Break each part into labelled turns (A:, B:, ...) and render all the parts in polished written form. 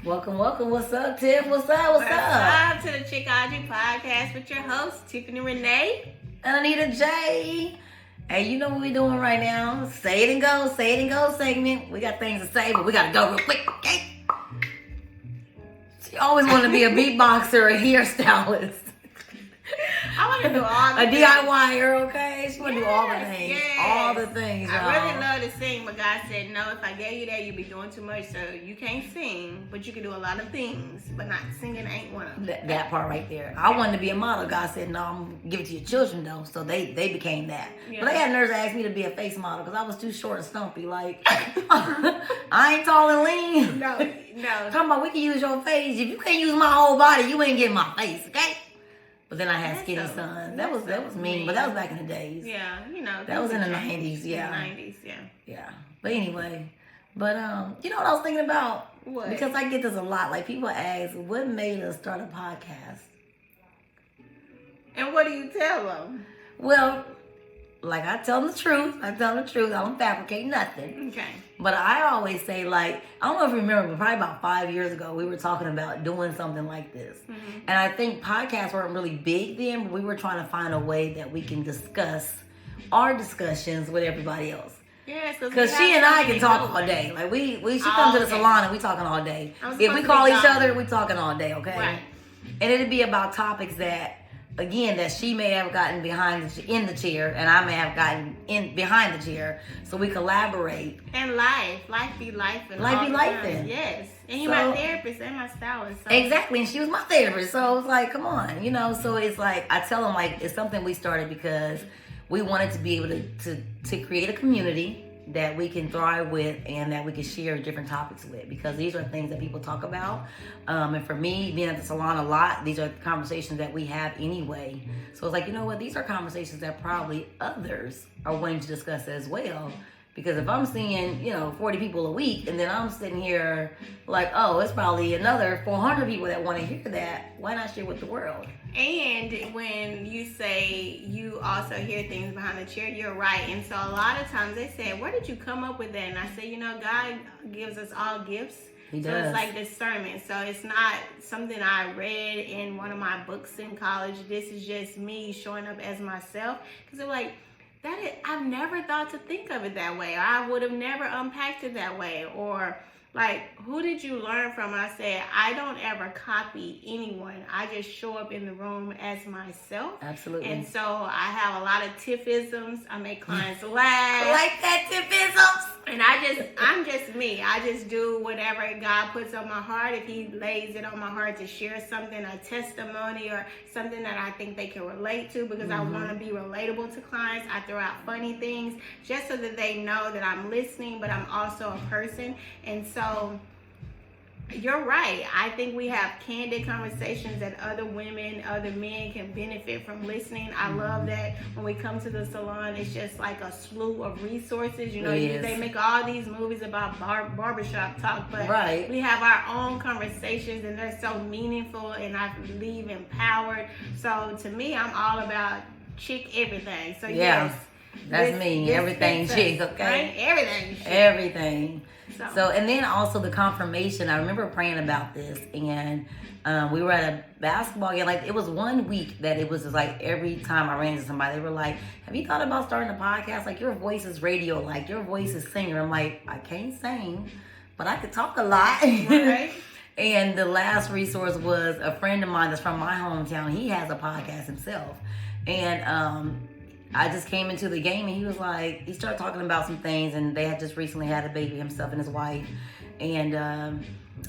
A: Welcome. What's up, Tiff? What's up?
B: What's up to the Chic'Ology podcast with your hosts, Tiffany, Renea,
A: and Anita J. Hey, you know what we're doing right now? Say it and go segment. We got things to say, but we gotta go real quick, okay? She always wanted to be a beatboxer or a hairstylist.
B: I want to do all the
A: things. DIYer, okay? She want to do all the things.
B: Yes.
A: All the things, y'all.
B: I really love to sing, but God said, no, if I gave you that, you'd be doing too much. So you can't sing, but you can do a lot of things, but not singing ain't one of them.
A: That part right there. I wanted to be a model. God said, no, I'm going to give it to your children, though. So they became that. Yeah. But they had nerves to ask me to be a face model because I was too short and stumpy. Like, I ain't tall and lean.
B: No.
A: Talking about we can use your face. If you can't use my whole body, you ain't getting my face, okay? But then I had skinny sons. That was mean, but that was back in the days.
B: Yeah, you know.
A: That was in the 90s, yeah.
B: In the 90s, yeah.
A: Yeah. But anyway, you know what I was thinking about?
B: What?
A: Because I get this a lot. Like, people ask, what made us start a podcast?
B: And what do you tell them?
A: Well, like, I tell them the truth. I don't fabricate nothing.
B: Okay.
A: But I always say, like, I don't know if you remember, but probably about 5 years ago, we were talking about doing something like this. Mm-hmm. And I think podcasts weren't really big then, but we were trying to find a way that we can discuss our discussions with everybody else.
B: Yeah,
A: because she and I can talk all day. Like, she come to the salon and we talking all day. If we call each other, we talking all day, okay?
B: Right.
A: And it'd be about topics that, again, that she may have gotten in the chair, and I may have gotten in behind the chair, so we collaborate.
B: And life be life, and
A: life be life.
B: Yes, and you're my therapist and my stylist. So.
A: Exactly, and she was my therapist, so it's like, come on, you know. So it's like I tell them, like, it's something we started because we wanted to be able to create a community that we can thrive with and that we can share different topics with, because these are things that people talk about. And for me, being at the salon a lot, these are conversations that we have anyway. So it's like, you know what? These are conversations that probably others are wanting to discuss as well. Because if I'm seeing, 40 people a week, and then I'm sitting here like, oh, it's probably another 400 people that want to hear that, why not share with the world?
B: And when you say you also hear things behind the chair, you're right. And so a lot of times they say, where did you come up with that? And I say, God gives us all gifts.
A: He does.
B: So it's like discernment. So it's not something I read in one of my books in college. This is just me showing up as myself. Because they're like, I've never thought to think of it that way. I would have never unpacked it that way. Or like, who did you learn from? And I said, I don't ever copy anyone. I just show up in the room as myself.
A: Absolutely.
B: And so I have a lot of Tiffisms. I make clients laugh.
A: I like that, Tiffisms.
B: And I'm just me. I just do whatever God puts on my heart. If He lays it on my heart to share something, a testimony or something that I think they can relate to, because I want to be relatable to clients. I throw out funny things just so that they know that I'm listening, but I'm also a person. And so you're right. I think we have candid conversations that other women, other men can benefit from listening. I love that when we come to the salon, it's just like a slew of resources. They make all these movies about barbershop talk, but we have our own conversations, and they're so meaningful, and I leave empowered. So to me, I'm all about chick everything. So yes.
A: That's me. Everything chick, okay?
B: Right? Everything chick.
A: Everything. So, and then also the confirmation. I remember praying about this, and we were at a basketball game. Like, it was 1 week that it was just like every time I ran into somebody, they were like, have you thought about starting a podcast? Like, your voice is radio, like your voice is singer. I'm like, I can't sing, but I could talk a lot.
B: Right.
A: And the last resource was a friend of mine that's from my hometown. He has a podcast himself. And I just came into the game, and he was like, he started talking about some things, and they had just recently had a baby, himself and his wife. And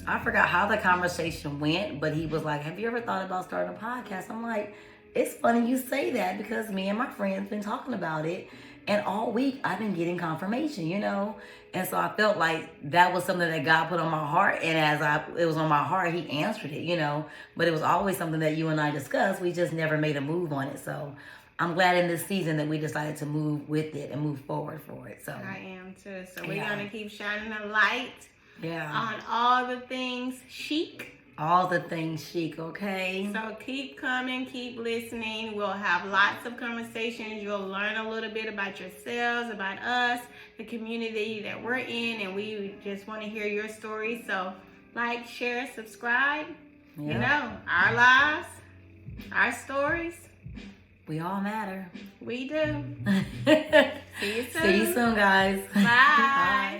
A: I forgot how the conversation went, but he was like, have you ever thought about starting a podcast? I'm like, it's funny you say that, because me and my friends been talking about it, and all week I've been getting confirmation, And so I felt like that was something that God put on my heart, and as it was on my heart, He answered it, But it was always something that you and I discussed. We just never made a move on it. So I'm glad in this season that we decided to move with it and move forward for it. So
B: I am too. So we're gonna keep shining a light
A: Yeah.
B: On all the things chic.
A: All the things chic, okay?
B: So keep coming, keep listening. We'll have lots of conversations. You'll learn a little bit about yourselves, about us, the community that we're in, and we just want to hear your story. So like, share, subscribe.
A: Yep.
B: You know, our lives, our stories.
A: We all matter.
B: We do. See you soon.
A: See you soon, guys.
B: Bye.